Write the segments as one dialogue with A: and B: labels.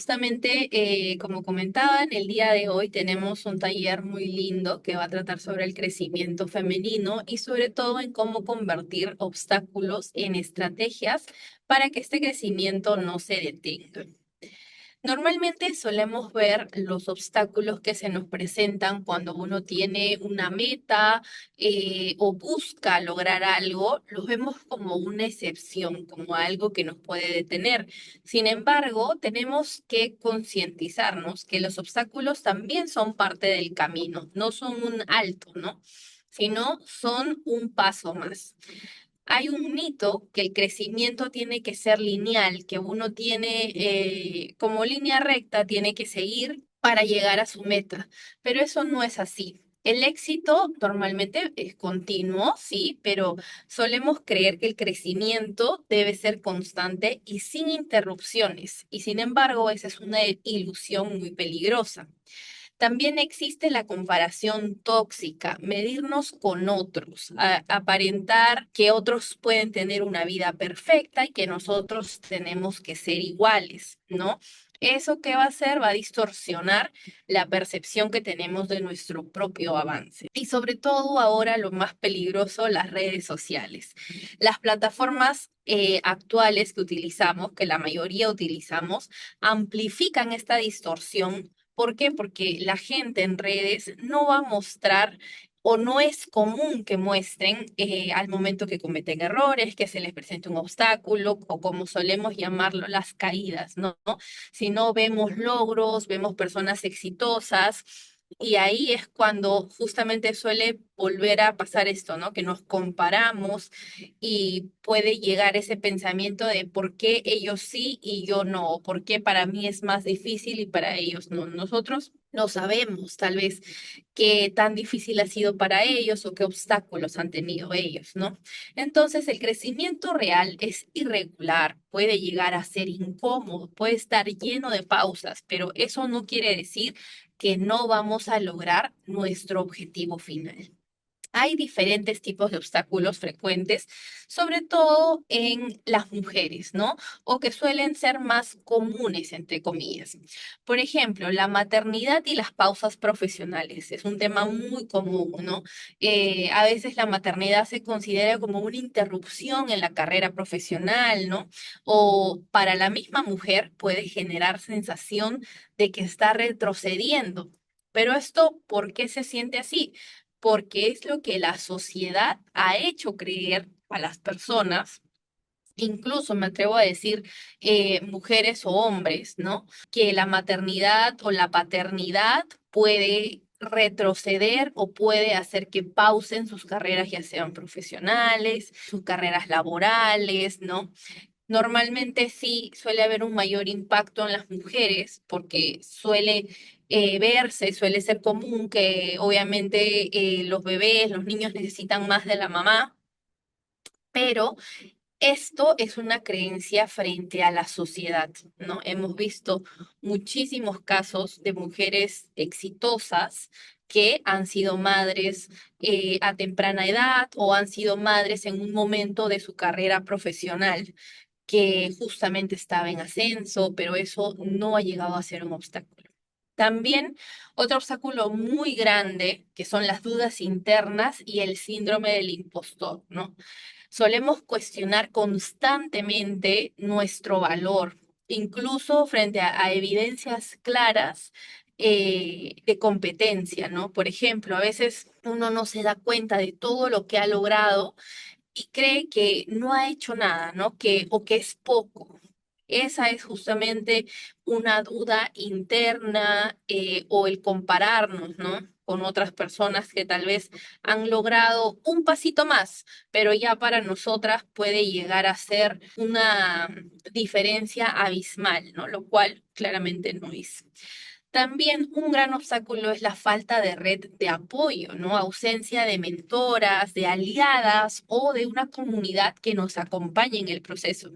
A: justamente, como comentaban, el día de hoy tenemos un taller muy lindo que va a tratar sobre el crecimiento femenino y sobre todo en cómo convertir obstáculos en estrategias para que este crecimiento no se detenga. Normalmente solemos ver los obstáculos que se nos presentan cuando uno tiene una meta o busca lograr algo, los vemos como una excepción, como algo que nos puede detener. Sin embargo, tenemos que concientizarnos que los obstáculos también son parte del camino, no son un alto, ¿no? Sino son un paso más. Hay un mito que el crecimiento tiene que ser lineal, que uno tiene como línea recta, tiene que seguir para llegar a su meta, pero eso no es así. El éxito normalmente es continuo, sí, pero solemos creer que el crecimiento debe ser constante y sin interrupciones, y sin embargo, esa es una ilusión muy peligrosa. También existe la comparación tóxica, medirnos con otros, aparentar que otros pueden tener una vida perfecta y que nosotros tenemos que ser iguales, ¿no? ¿Eso qué va a hacer? Va a distorsionar la percepción que tenemos de nuestro propio avance. Y sobre todo ahora lo más peligroso, las redes sociales. Las plataformas actuales que utilizamos, que la mayoría utilizamos, amplifican esta distorsión. ¿Por qué? Porque la gente en redes no va a mostrar o no es común que muestren al momento que cometen errores, que se les presente un obstáculo o como solemos llamarlo, las caídas, ¿no? Sino vemos logros, vemos personas exitosas. Y ahí es cuando justamente suele volver a pasar esto, ¿no? Que nos comparamos y puede llegar ese pensamiento de por qué ellos sí y yo no, o por qué para mí es más difícil y para ellos no. Nosotros no sabemos tal vez qué tan difícil ha sido para ellos o qué obstáculos han tenido ellos, ¿no? Entonces el crecimiento real es irregular, puede llegar a ser incómodo, puede estar lleno de pausas, pero eso no quiere decir que no vamos a lograr nuestro objetivo final. Hay diferentes tipos de obstáculos frecuentes, sobre todo en las mujeres, ¿no? O que suelen ser más comunes, entre comillas. Por ejemplo, la maternidad y las pausas profesionales es un tema muy común, ¿no? A veces la maternidad se considera como una interrupción en la carrera profesional, ¿no? O para la misma mujer puede generar sensación de que está retrocediendo. Pero esto, ¿por qué se siente así? Porque es lo que la sociedad ha hecho creer a las personas, incluso me atrevo a decir mujeres o hombres, ¿no? Que la maternidad o la paternidad puede retroceder o puede hacer que pausen sus carreras, ya sean profesionales, sus carreras laborales, ¿no? Normalmente sí suele haber un mayor impacto en las mujeres porque suele suele ser común que obviamente los bebés, los niños necesitan más de la mamá, pero esto es una creencia frente a la sociedad, ¿no? Hemos visto muchísimos casos de mujeres exitosas que han sido madres a temprana edad o han sido madres en un momento de su carrera profesional que justamente estaba en ascenso, pero eso no ha llegado a ser un obstáculo. También otro obstáculo muy grande, que son las dudas internas y el síndrome del impostor, ¿no? Solemos cuestionar constantemente nuestro valor, incluso frente a evidencias claras de competencia, ¿no? Por ejemplo, a veces uno no se da cuenta de todo lo que ha logrado y cree que no ha hecho nada, ¿no? O que es poco. Esa es justamente una duda interna o el compararnos, ¿no? Con otras personas que tal vez han logrado un pasito más, pero ya para nosotras puede llegar a ser una diferencia abismal, ¿no? Lo cual claramente no es. También un gran obstáculo es la falta de red de apoyo, ¿no? Ausencia de mentoras, de aliadas o de una comunidad que nos acompañe en el proceso.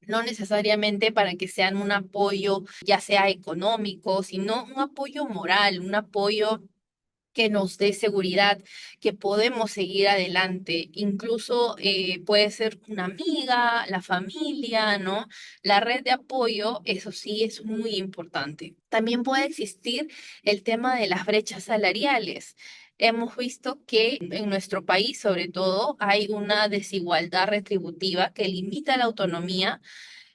A: No necesariamente para que sean un apoyo, ya sea económico, sino un apoyo moral, un apoyo que nos dé seguridad, que podemos seguir adelante. Incluso puede ser una amiga, la familia, ¿no? La red de apoyo, eso sí es muy importante. También puede existir el tema de las brechas salariales. Hemos visto que en nuestro país, sobre todo, hay una desigualdad retributiva que limita la autonomía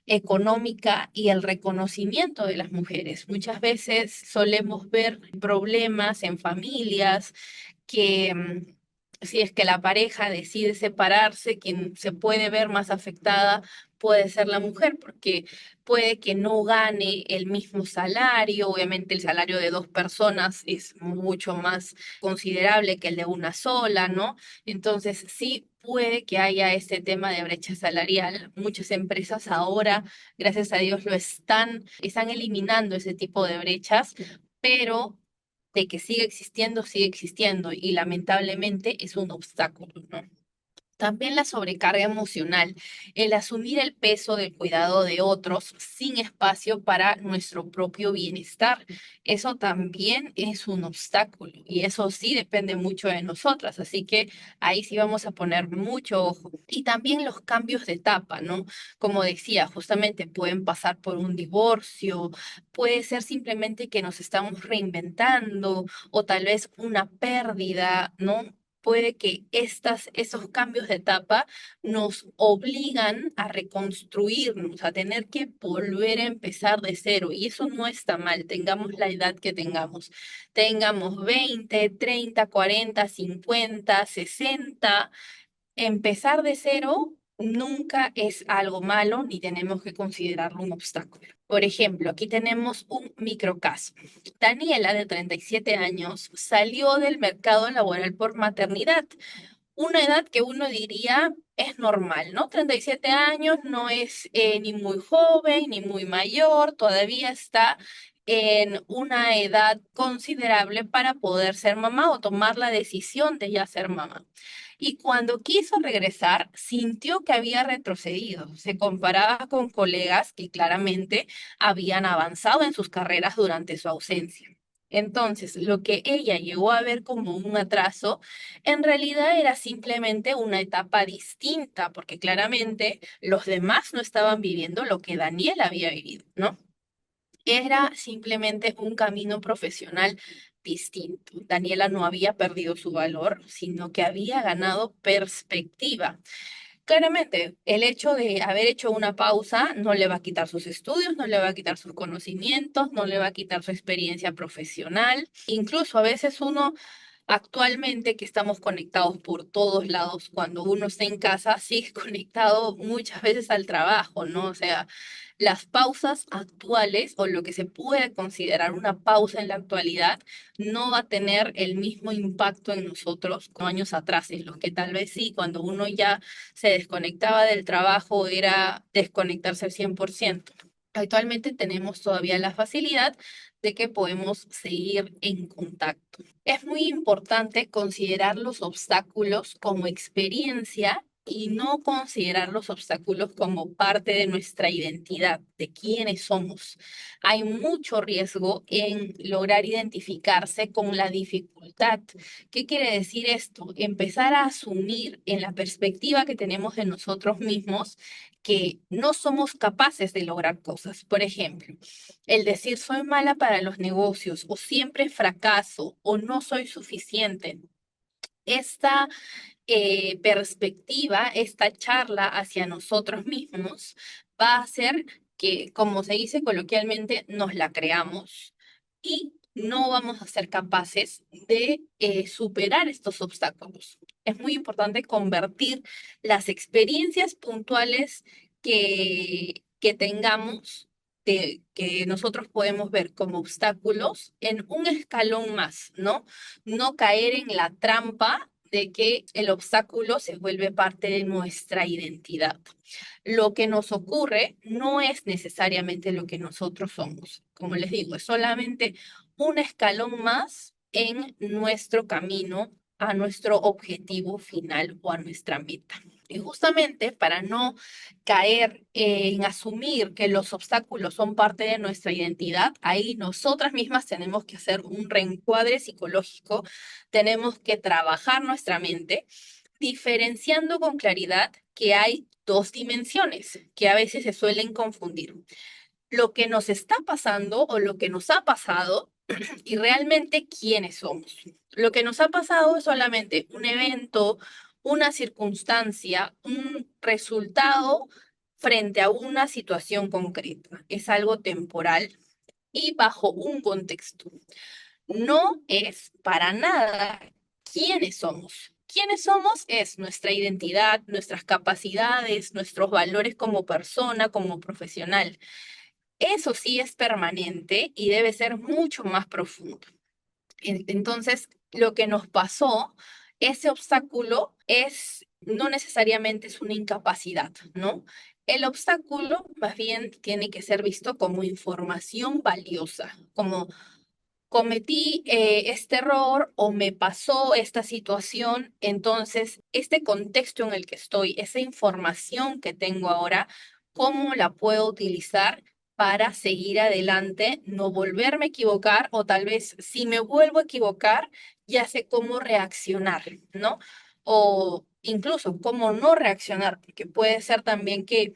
A: económica y el reconocimiento de las mujeres. Muchas veces solemos ver problemas en familias que si es que la pareja decide separarse, quien se puede ver más afectada puede ser la mujer, porque puede que no gane el mismo salario. Obviamente el salario de dos personas es mucho más considerable que el de una sola, ¿no? Entonces sí puede que haya este tema de brecha salarial. Muchas empresas ahora, gracias a Dios, están eliminando ese tipo de brechas, pero de que sigue existiendo y lamentablemente es un obstáculo, ¿no? También la sobrecarga emocional, el asumir el peso del cuidado de otros sin espacio para nuestro propio bienestar. Eso también es un obstáculo y eso sí depende mucho de nosotras. Así que ahí sí vamos a poner mucho ojo. Y también los cambios de etapa, ¿no? Como decía, justamente pueden pasar por un divorcio, puede ser simplemente que nos estamos reinventando o tal vez una pérdida, ¿no? Puede que esos cambios de etapa nos obligan a reconstruirnos, a tener que volver a empezar de cero. Y eso no está mal, tengamos la edad que tengamos 20, 30, 40, 50, 60. Empezar de cero nunca es algo malo ni tenemos que considerarlo un obstáculo. Por ejemplo, aquí tenemos un microcaso. Daniela, de 37 años, salió del mercado laboral por maternidad, una edad que uno diría es normal, ¿no? 37 años no es ni muy joven ni muy mayor, todavía está en una edad considerable para poder ser mamá o tomar la decisión de ya ser mamá. Y cuando quiso regresar, sintió que había retrocedido. Se comparaba con colegas que claramente habían avanzado en sus carreras durante su ausencia. Entonces, lo que ella llegó a ver como un atraso, en realidad era simplemente una etapa distinta, porque claramente los demás no estaban viviendo lo que Daniel había vivido, ¿no? Era simplemente un camino profesional distinto. Daniela no había perdido su valor, sino que había ganado perspectiva. Claramente, el hecho de haber hecho una pausa no le va a quitar sus estudios, no le va a quitar sus conocimientos, no le va a quitar su experiencia profesional. Incluso a veces uno, actualmente que estamos conectados por todos lados, cuando uno está en casa, sigue conectado muchas veces al trabajo, ¿no? O sea, las pausas actuales o lo que se puede considerar una pausa en la actualidad no va a tener el mismo impacto en nosotros como años atrás, en los que tal vez sí, cuando uno ya se desconectaba del trabajo era desconectarse al 100%. Actualmente tenemos todavía la facilidad de que podemos seguir en contacto. Es muy importante considerar los obstáculos como experiencia y no considerar los obstáculos como parte de nuestra identidad, de quiénes somos. Hay mucho riesgo en lograr identificarse con la dificultad. ¿Qué quiere decir esto? Empezar a asumir en la perspectiva que tenemos de nosotros mismos que no somos capaces de lograr cosas. Por ejemplo, el decir soy mala para los negocios o siempre fracaso o no soy suficiente. Esta perspectiva, esta charla hacia nosotros mismos va a hacer que, como se dice coloquialmente, nos la creamos y no vamos a ser capaces de superar estos obstáculos. Es muy importante convertir las experiencias puntuales que tengamos, que nosotros podemos ver como obstáculos, en un escalón más, ¿no? No caer en la trampa de que el obstáculo se vuelve parte de nuestra identidad. Lo que nos ocurre no es necesariamente lo que nosotros somos. Como les digo, es solamente un escalón más en nuestro camino a nuestro objetivo final o a nuestra meta. Y justamente para no caer en asumir que los obstáculos son parte de nuestra identidad, ahí nosotras mismas tenemos que hacer un reencuadre psicológico, tenemos que trabajar nuestra mente, diferenciando con claridad que hay dos dimensiones que a veces se suelen confundir. Lo que nos está pasando o lo que nos ha pasado y realmente quiénes somos. Lo que nos ha pasado es solamente un evento, una circunstancia, un resultado frente a una situación concreta. Es algo temporal y bajo un contexto. No es para nada quiénes somos. Quiénes somos es nuestra identidad, nuestras capacidades, nuestros valores como persona, como profesional. Eso sí es permanente y debe ser mucho más profundo. Entonces, lo que nos pasó, ese obstáculo no necesariamente es una incapacidad, ¿no? El obstáculo más bien tiene que ser visto como información valiosa, como cometí este error o me pasó esta situación, entonces este contexto en el que estoy, esa información que tengo ahora, ¿cómo la puedo utilizar para seguir adelante, no volverme a equivocar o tal vez si me vuelvo a equivocar, ya sé cómo reaccionar, ¿no? O incluso cómo no reaccionar, porque puede ser también que,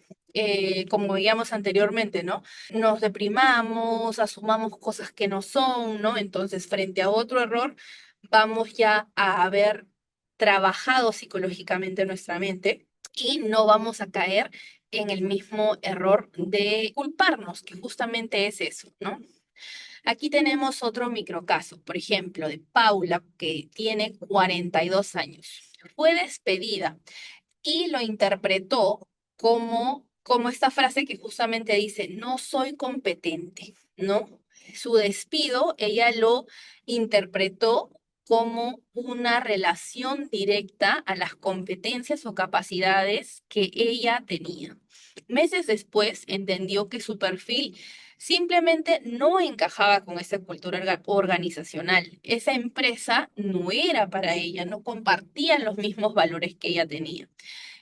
A: como veíamos anteriormente, ¿no? Nos deprimamos, asumamos cosas que no son, ¿no? Entonces, frente a otro error, vamos ya a haber trabajado psicológicamente nuestra mente y no vamos a caer en el mismo error de culparnos, que justamente es eso, ¿no? Aquí tenemos otro microcaso, por ejemplo, de Paula, que tiene 42 años. Fue despedida y lo interpretó como esta frase que justamente dice, no soy competente, ¿no? Su despido, ella lo interpretó como una relación directa a las competencias o capacidades que ella tenía. Meses después entendió que su perfil simplemente no encajaba con esa cultura organizacional. Esa empresa no era para ella, no compartía los mismos valores que ella tenía.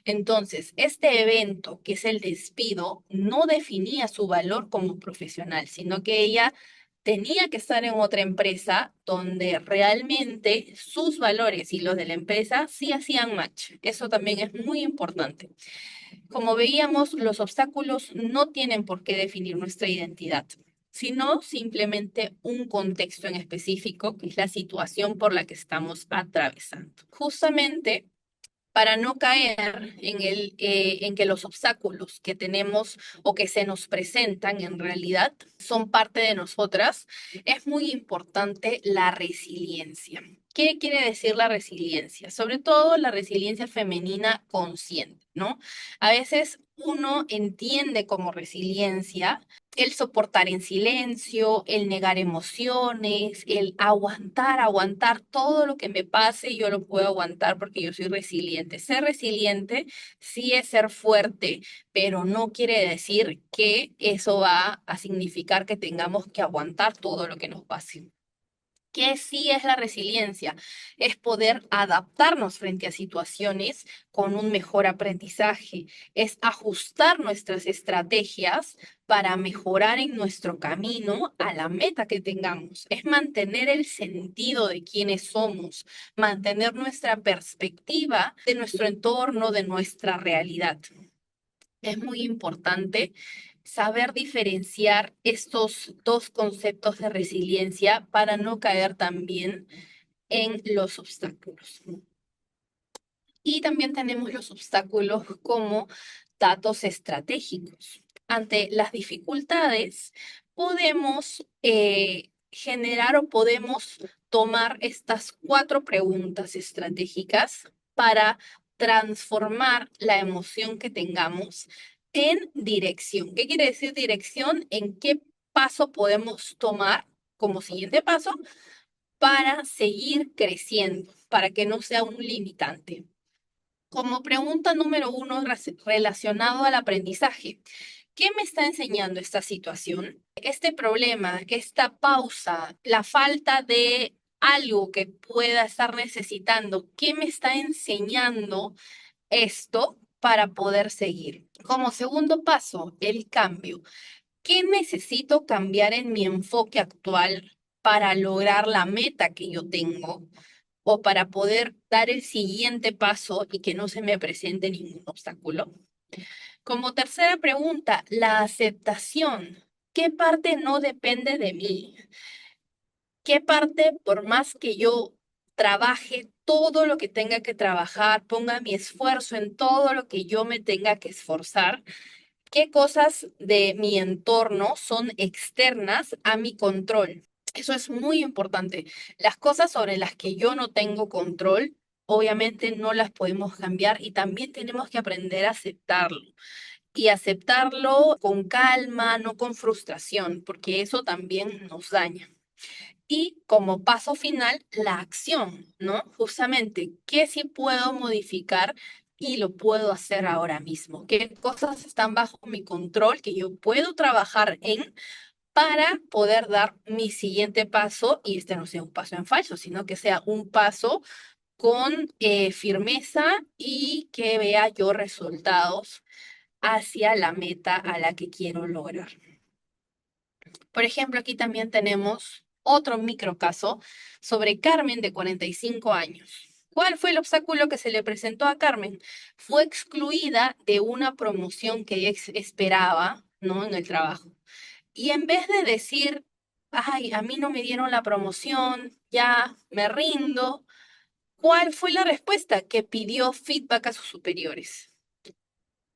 A: Entonces, este evento, que es el despido, no definía su valor como profesional, sino que ella tenía que estar en otra empresa donde realmente sus valores y los de la empresa sí hacían match. Eso también es muy importante. Como veíamos, los obstáculos no tienen por qué definir nuestra identidad, sino simplemente un contexto en específico, que es la situación por la que estamos atravesando. Justamente para no caer en que los obstáculos que tenemos o que se nos presentan en realidad son parte de nosotras, es muy importante la resiliencia. ¿Qué quiere decir la resiliencia? Sobre todo la resiliencia femenina consciente, ¿no? A veces uno entiende como resiliencia el soportar en silencio, el negar emociones, el aguantar todo lo que me pase, yo lo puedo aguantar porque yo soy resiliente. Ser resiliente sí es ser fuerte, pero no quiere decir que eso va a significar que tengamos que aguantar todo lo que nos pase. ¿Qué sí es la resiliencia? Es poder adaptarnos frente a situaciones con un mejor aprendizaje, es ajustar nuestras estrategias para mejorar en nuestro camino a la meta que tengamos, es mantener el sentido de quiénes somos, mantener nuestra perspectiva de nuestro entorno, de nuestra realidad. Es muy importante saber diferenciar estos dos conceptos de resiliencia para no caer también en los obstáculos. Y también tenemos los obstáculos como datos estratégicos. Ante las dificultades, podemos generar o podemos tomar estas cuatro preguntas estratégicas para transformar la emoción que tengamos en dirección. ¿Qué quiere decir dirección? ¿En qué paso podemos tomar como siguiente paso para seguir creciendo, para que no sea un limitante? Como pregunta número uno relacionado al aprendizaje, ¿qué me está enseñando esta situación? Este problema, esta pausa, la falta de algo que pueda estar necesitando, ¿qué me está enseñando esto? para poder seguir. Como segundo paso, el cambio. ¿Qué necesito cambiar en mi enfoque actual para lograr la meta que yo tengo o para poder dar el siguiente paso y que no se me presente ningún obstáculo? Como tercera pregunta, la aceptación. ¿Qué parte no depende de mí? ¿Qué parte, por más que yo trabaje todo lo que tenga que trabajar, ponga mi esfuerzo en todo lo que yo me tenga que esforzar? ¿Qué cosas de mi entorno son externas a mi control? Eso es muy importante. Las cosas sobre las que yo no tengo control, obviamente no las podemos cambiar y también tenemos que aprender a aceptarlo. Y aceptarlo con calma, no con frustración, porque eso también nos daña. Y como paso final, la acción, ¿no? Justamente, ¿qué sí puedo modificar y lo puedo hacer ahora mismo? ¿Qué cosas están bajo mi control que yo puedo trabajar en para poder dar mi siguiente paso? Y este no sea un paso en falso, sino que sea un paso con firmeza y que vea yo resultados hacia la meta a la que quiero lograr. Por ejemplo, aquí también tenemos otro microcaso sobre Carmen de 45 años. ¿Cuál fue el obstáculo que se le presentó a Carmen? Fue excluida de una promoción que ella esperaba, ¿no? En el trabajo. Y en vez de decir, ay, a mí no me dieron la promoción, ya me rindo, ¿cuál fue la respuesta? Que pidió feedback a sus superiores.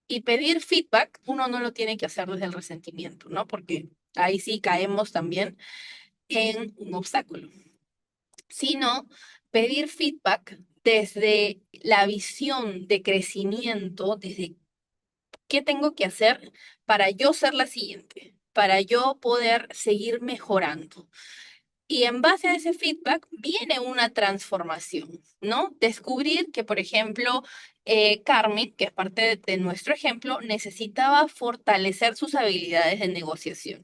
A: Y pedir feedback, uno no lo tiene que hacer desde el resentimiento, ¿no? Porque ahí sí caemos también en un obstáculo, sino pedir feedback desde la visión de crecimiento, desde qué tengo que hacer para yo ser la siguiente, para yo poder seguir mejorando. Y en base a ese feedback viene una transformación, ¿no? Descubrir que, por ejemplo, Carmen, que es parte de nuestro ejemplo, necesitaba fortalecer sus habilidades de negociación.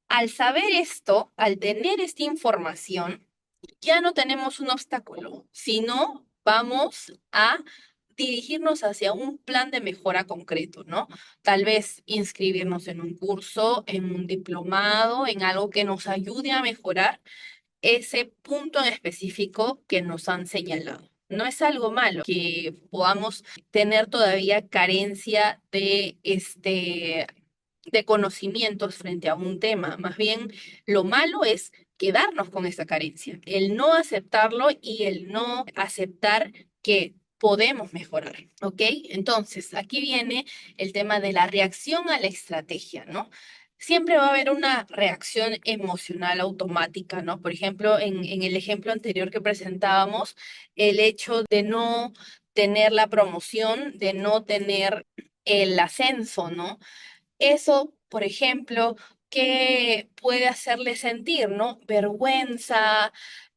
A: Al saber esto, al tener esta información, ya no tenemos un obstáculo, sino vamos a dirigirnos hacia un plan de mejora concreto, ¿no? Tal vez inscribirnos en un curso, en un diplomado, en algo que nos ayude a mejorar ese punto en específico que nos han señalado. No es algo malo que podamos tener todavía carencia de conocimientos frente a un tema. Más bien, lo malo es quedarnos con esa carencia, el no aceptarlo y el no aceptar que podemos mejorar, ¿ok? Entonces, aquí viene el tema de la reacción a la estrategia, ¿no? Siempre va a haber una reacción emocional automática, ¿no? Por ejemplo, en el ejemplo anterior que presentábamos, el hecho de no tener la promoción, de no tener el ascenso, ¿no? Eso, por ejemplo, ¿qué puede hacerle sentir, no? Vergüenza,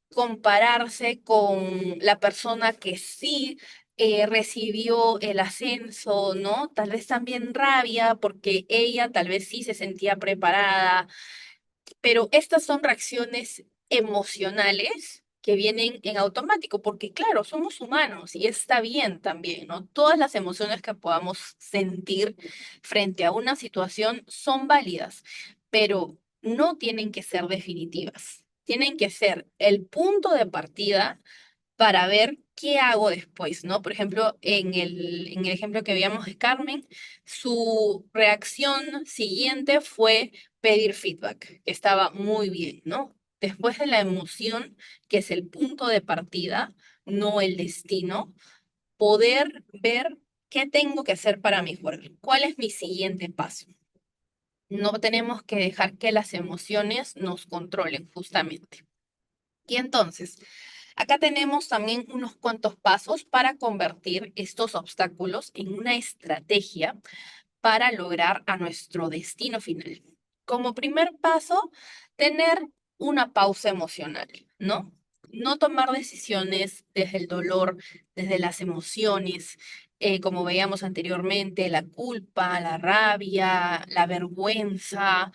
A: compararse con la persona que sí recibió el ascenso, ¿no? Tal vez también rabia porque ella tal vez sí se sentía preparada, pero estas son reacciones emocionales que vienen en automático, porque claro, somos humanos y está bien también, ¿no? Todas las emociones que podamos sentir frente a una situación son válidas, pero no tienen que ser definitivas. Tienen que ser el punto de partida para ver qué hago después, ¿no? Por ejemplo, en el ejemplo que veíamos de Carmen, su reacción siguiente fue pedir feedback, que estaba muy bien, ¿no? Después de la emoción, que es el punto de partida, no el destino, poder ver qué tengo que hacer para mejorar, cuál es mi siguiente paso. No tenemos que dejar que las emociones nos controlen, justamente. Y entonces, acá tenemos también unos cuantos pasos para convertir estos obstáculos en una estrategia para lograr a nuestro destino final. Como primer paso, tener una pausa emocional, ¿no? No tomar decisiones desde el dolor, desde las emociones, como veíamos anteriormente, la culpa, la rabia, la vergüenza,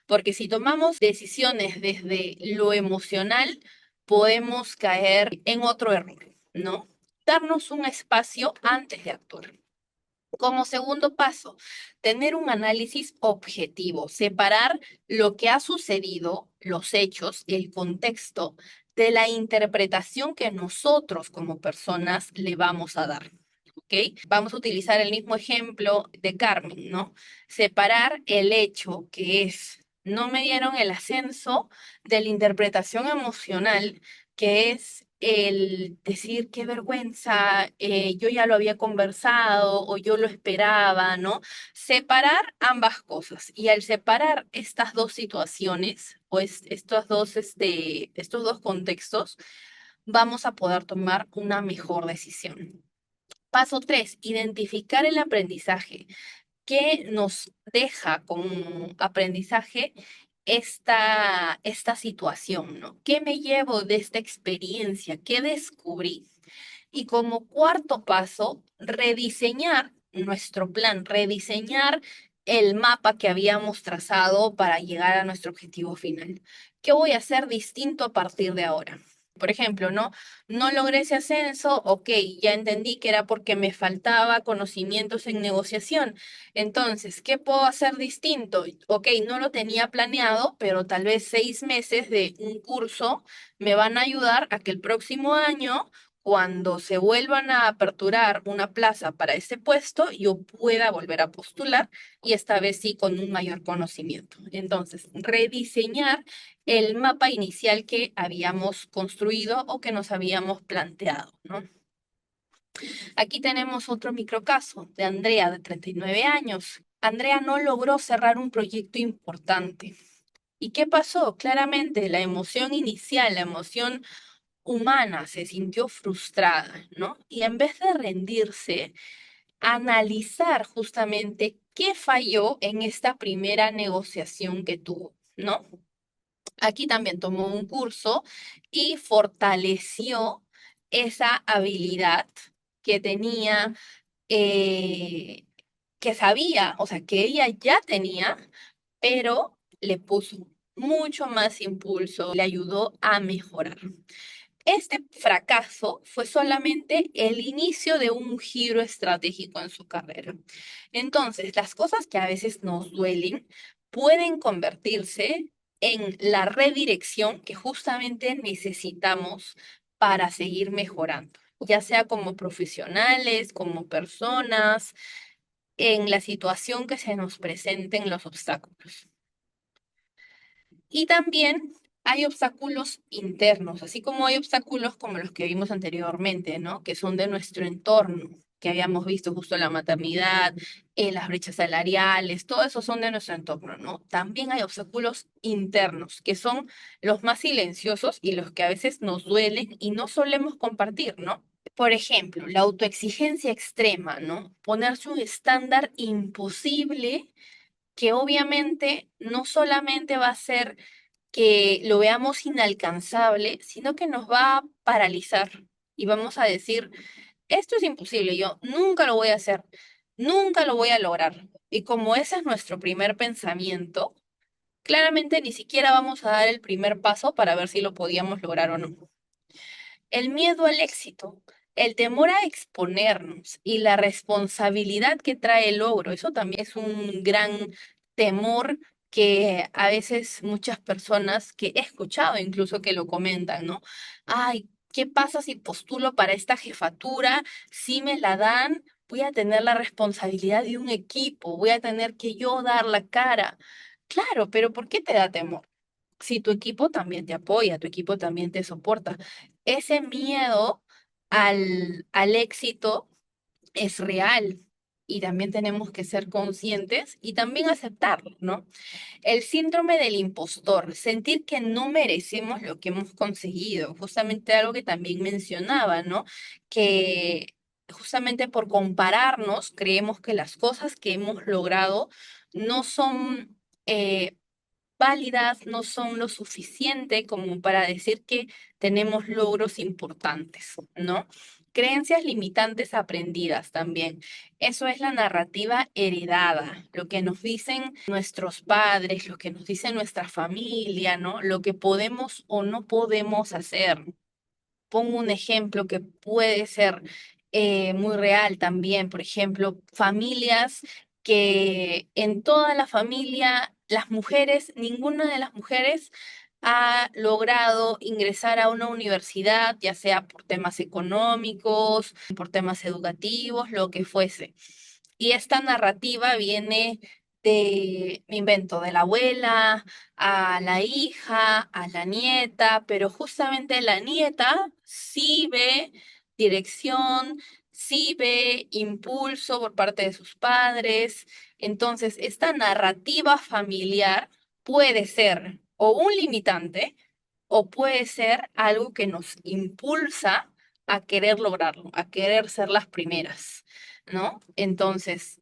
A: porque si tomamos decisiones desde lo emocional, podemos caer en otro error, ¿no? Darnos un espacio antes de actuar. Como segundo paso, tener un análisis objetivo, separar lo que ha sucedido, los hechos, el contexto, de la interpretación que nosotros como personas le vamos a dar. ¿Ok? Vamos a utilizar el mismo ejemplo de Carmen, ¿no? Separar el hecho que es, no me dieron el ascenso de la interpretación emocional, que es el decir qué vergüenza, yo ya lo había conversado o yo lo esperaba, ¿no? Separar ambas cosas. Y al separar estas dos situaciones o estos dos contextos, vamos a poder tomar una mejor decisión. Paso 3, identificar el aprendizaje. ¿Qué nos deja como aprendizaje esta situación, ¿no? ¿Qué me llevo de esta experiencia? ¿Qué descubrí? Y como cuarto paso, rediseñar nuestro plan, rediseñar el mapa que habíamos trazado para llegar a nuestro objetivo final. ¿Qué voy a hacer distinto a partir de ahora? Por ejemplo, ¿no? No logré ese ascenso, ok, ya entendí que era porque me faltaba conocimientos en negociación. Entonces, ¿qué puedo hacer distinto? Ok, no lo tenía planeado, pero tal vez 6 meses de un curso me van a ayudar a que el próximo año, cuando se vuelvan a aperturar una plaza para ese puesto, yo pueda volver a postular y esta vez sí con un mayor conocimiento. Entonces, rediseñar el mapa inicial que habíamos construido o que nos habíamos planteado, ¿no? Aquí tenemos otro microcaso de Andrea, de 39 años. Andrea no logró cerrar un proyecto importante. ¿Y qué pasó? Claramente la emoción inicial, la emoción humana se sintió frustrada, ¿no? Y en vez de rendirse, analizar justamente qué falló en esta primera negociación que tuvo, ¿no? Aquí también tomó un curso y fortaleció esa habilidad que tenía, eh, que sabía, o sea, que ella ya tenía, pero le puso mucho más impulso, le ayudó a mejorar. Este fracaso fue solamente el inicio de un giro estratégico en su carrera. Entonces, las cosas que a veces nos duelen pueden convertirse en la redirección que justamente necesitamos para seguir mejorando, ya sea como profesionales, como personas, en la situación que se nos presenten los obstáculos. Y también hay obstáculos internos, así como hay obstáculos como los que vimos anteriormente, ¿no? Que son de nuestro entorno, que habíamos visto justo en la maternidad, en las brechas salariales, todo eso son de nuestro entorno, ¿no? También hay obstáculos internos, que son los más silenciosos y los que a veces nos duelen y no solemos compartir, ¿no? Por ejemplo, la autoexigencia extrema, ¿no? Ponerse un estándar imposible que obviamente no solamente va a ser que lo veamos inalcanzable, sino que nos va a paralizar y vamos a decir, esto es imposible, yo nunca lo voy a hacer, nunca lo voy a lograr. Y como ese es nuestro primer pensamiento, claramente ni siquiera vamos a dar el primer paso para ver si lo podíamos lograr o no. El miedo al éxito, el temor a exponernos y la responsabilidad que trae el logro, eso también es un gran temor que a veces muchas personas que he escuchado incluso que lo comentan, ¿no? Ay, ¿qué pasa si postulo para esta jefatura? Si me la dan, voy a tener la responsabilidad de un equipo, voy a tener que yo dar la cara. Claro, pero ¿por qué te da temor? Si tu equipo también te apoya, tu equipo también te soporta. Ese miedo al éxito es real y también tenemos que ser conscientes y también aceptarlo, ¿no? El síndrome del impostor, sentir que no merecemos lo que hemos conseguido, justamente algo que también mencionaba, ¿no? Que justamente por compararnos creemos que las cosas que hemos logrado no son válidas, no son lo suficiente como para decir que tenemos logros importantes, ¿no? Creencias limitantes aprendidas también. Eso es la narrativa heredada, lo que nos dicen nuestros padres, lo que nos dice nuestra familia, ¿no? Lo que podemos o no podemos hacer. Pongo un ejemplo que puede ser muy real también. Por ejemplo, familias que en toda la familia, las mujeres, ninguna de las mujeres ha logrado ingresar a una universidad, ya sea por temas económicos, por temas educativos, lo que fuese. Y esta narrativa viene me invento, de la abuela a la hija, a la nieta, pero justamente la nieta sí ve dirección, sí ve impulso por parte de sus padres. Entonces, esta narrativa familiar puede ser o un limitante o puede ser algo que nos impulsa a querer lograrlo, a querer ser las primeras, ¿no? Entonces,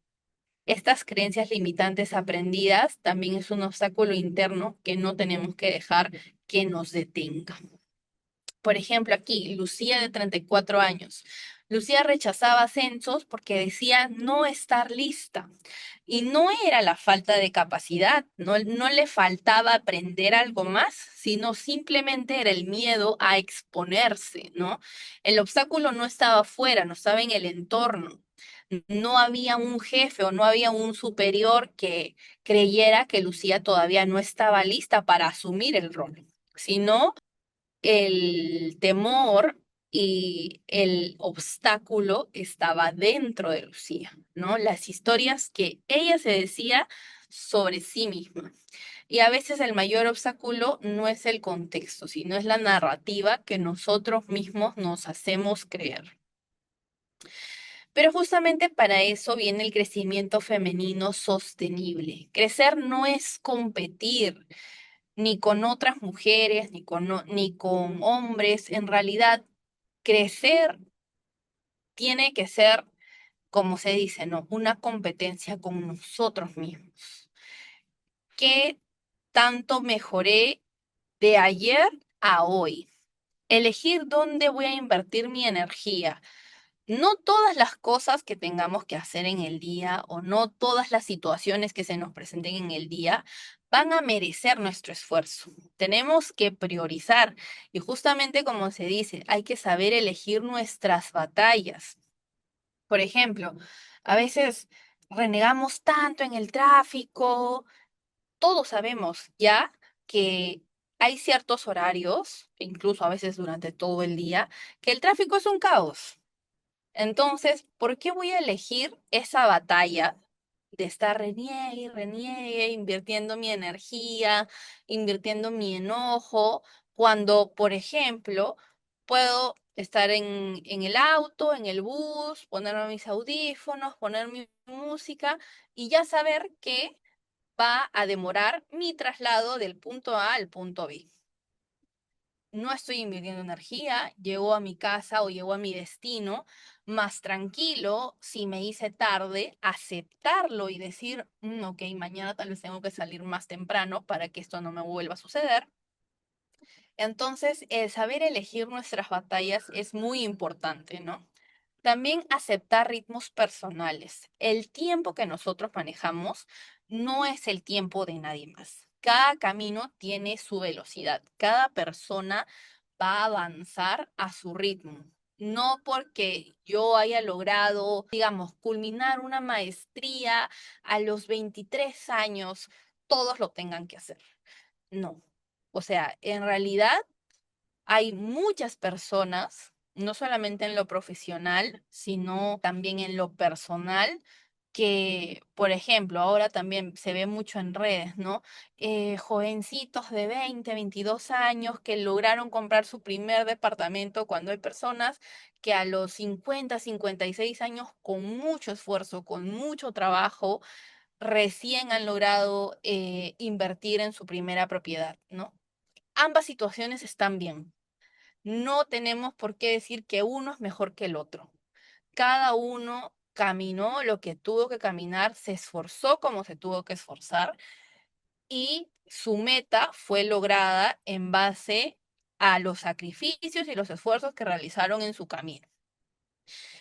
A: estas creencias limitantes aprendidas también es un obstáculo interno que no tenemos que dejar que nos detenga. Por ejemplo, aquí, Lucía de 34 años. Lucía rechazaba ascensos porque decía no estar lista. Y no era la falta de capacidad, no le faltaba aprender algo más, sino simplemente era el miedo a exponerse, ¿no? El obstáculo no estaba afuera, no estaba en el entorno. No había un jefe o no había un superior que creyera que Lucía todavía no estaba lista para asumir el rol, sino el temor y el obstáculo estaba dentro de Lucía, ¿no? Las historias que ella se decía sobre sí misma. Y a veces el mayor obstáculo no es el contexto, sino es la narrativa que nosotros mismos nos hacemos creer. Pero justamente para eso viene el crecimiento femenino sostenible. Crecer no es competir, ni con otras mujeres, ni con hombres. En realidad, crecer tiene que ser, como se dice, ¿no? Una competencia con nosotros mismos. ¿Qué tanto mejoré de ayer a hoy? Elegir dónde voy a invertir mi energía. No todas las cosas que tengamos que hacer en el día o no todas las situaciones que se nos presenten en el día van a merecer nuestro esfuerzo. Tenemos que priorizar y justamente como se dice, hay que saber elegir nuestras batallas. Por ejemplo, a veces renegamos tanto en el tráfico, todos sabemos ya que hay ciertos horarios, incluso a veces durante todo el día, que el tráfico es un caos. Entonces, ¿por qué voy a elegir esa batalla de estar reniegue y reniegue, invirtiendo mi energía, invirtiendo mi enojo, cuando, por ejemplo, puedo estar en el auto, en el bus, ponerme mis audífonos, poner mi música y ya saber que va a demorar mi traslado del punto A al punto B? No estoy invirtiendo energía, llego a mi casa o llego a mi destino más tranquilo. Si me hice tarde, aceptarlo y decir, ok, mañana tal vez tengo que salir más temprano para que esto no me vuelva a suceder. Entonces, el saber elegir nuestras batallas es muy importante, ¿no? También aceptar ritmos personales. El tiempo que nosotros manejamos no es el tiempo de nadie más. Cada camino tiene su velocidad. Cada persona va a avanzar a su ritmo. No porque yo haya logrado, digamos, culminar una maestría a los 23 años, todos lo tengan que hacer. No. O sea, en realidad hay muchas personas, no solamente en lo profesional, sino también en lo personal, que, por ejemplo, ahora también se ve mucho en redes, ¿no? Jovencitos de 20, 22 años que lograron comprar su primer departamento cuando hay personas que a los 50, 56 años, con mucho esfuerzo, con mucho trabajo, recién han logrado invertir en su primera propiedad, ¿no? Ambas situaciones están bien. No tenemos por qué decir que uno es mejor que el otro. Cada uno caminó lo que tuvo que caminar, se esforzó como se tuvo que esforzar y su meta fue lograda en base a los sacrificios y los esfuerzos que realizaron en su camino.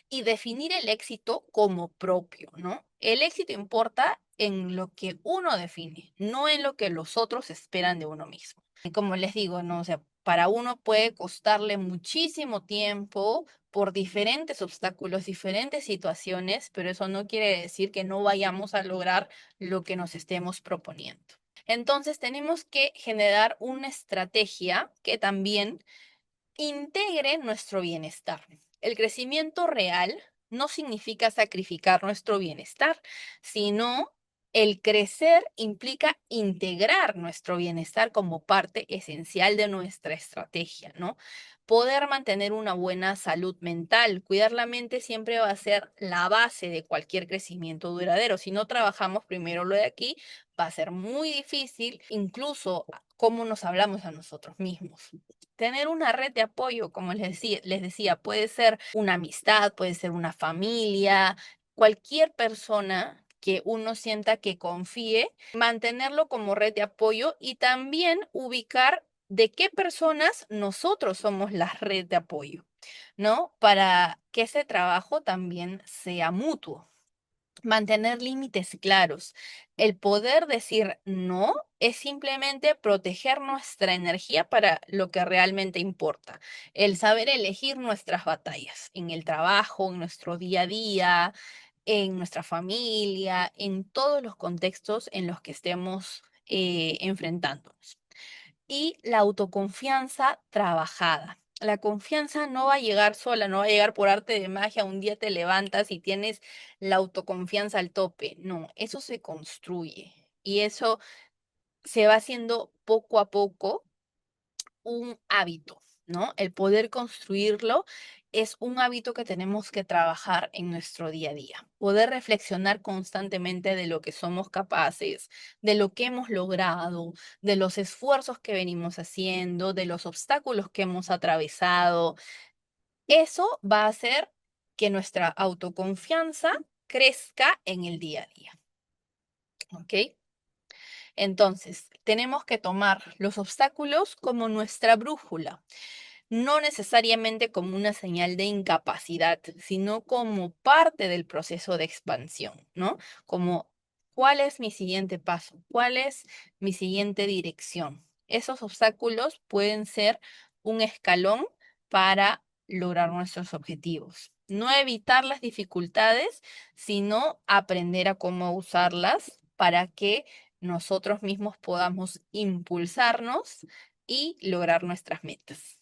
A: Y definir el éxito como propio, ¿no? El éxito importa en lo que uno define, no en lo que los otros esperan de uno mismo. Y como les digo, ¿no? O sea, para uno puede costarle muchísimo tiempo, por diferentes obstáculos, diferentes situaciones, pero eso no quiere decir que no vayamos a lograr lo que nos estemos proponiendo. Entonces tenemos que generar una estrategia que también integre nuestro bienestar. El crecimiento real no significa sacrificar nuestro bienestar, sino el crecer implica integrar nuestro bienestar como parte esencial de nuestra estrategia, ¿no? Poder mantener una buena salud mental, cuidar la mente siempre va a ser la base de cualquier crecimiento duradero. Si no trabajamos primero lo de aquí, va a ser muy difícil, incluso cómo nos hablamos a nosotros mismos. Tener una red de apoyo, como les decía, puede ser una amistad, puede ser una familia, cualquier persona que uno sienta que confíe, mantenerlo como red de apoyo y también ubicar de qué personas nosotros somos la red de apoyo, ¿no? Para que ese trabajo también sea mutuo. Mantener límites claros. El poder decir no es simplemente proteger nuestra energía para lo que realmente importa. El saber elegir nuestras batallas en el trabajo, en nuestro día a día, en nuestra familia, en todos los contextos en los que estemos enfrentándonos. Y la autoconfianza trabajada. La confianza no va a llegar sola, no va a llegar por arte de magia. Un día te levantas y tienes la autoconfianza al tope. No, eso se construye y eso se va haciendo poco a poco un hábito, ¿no? El poder construirlo es un hábito que tenemos que trabajar en nuestro día a día. Poder reflexionar constantemente de lo que somos capaces, de lo que hemos logrado, de los esfuerzos que venimos haciendo, de los obstáculos que hemos atravesado. Eso va a hacer que nuestra autoconfianza crezca en el día a día, ¿ok? Entonces, tenemos que tomar los obstáculos como nuestra brújula, no necesariamente como una señal de incapacidad, sino como parte del proceso de expansión, ¿no? Como, ¿cuál es mi siguiente paso? ¿Cuál es mi siguiente dirección? Esos obstáculos pueden ser un escalón para lograr nuestros objetivos. No evitar las dificultades, sino aprender a cómo usarlas para que nosotros mismos podamos impulsarnos y lograr nuestras metas.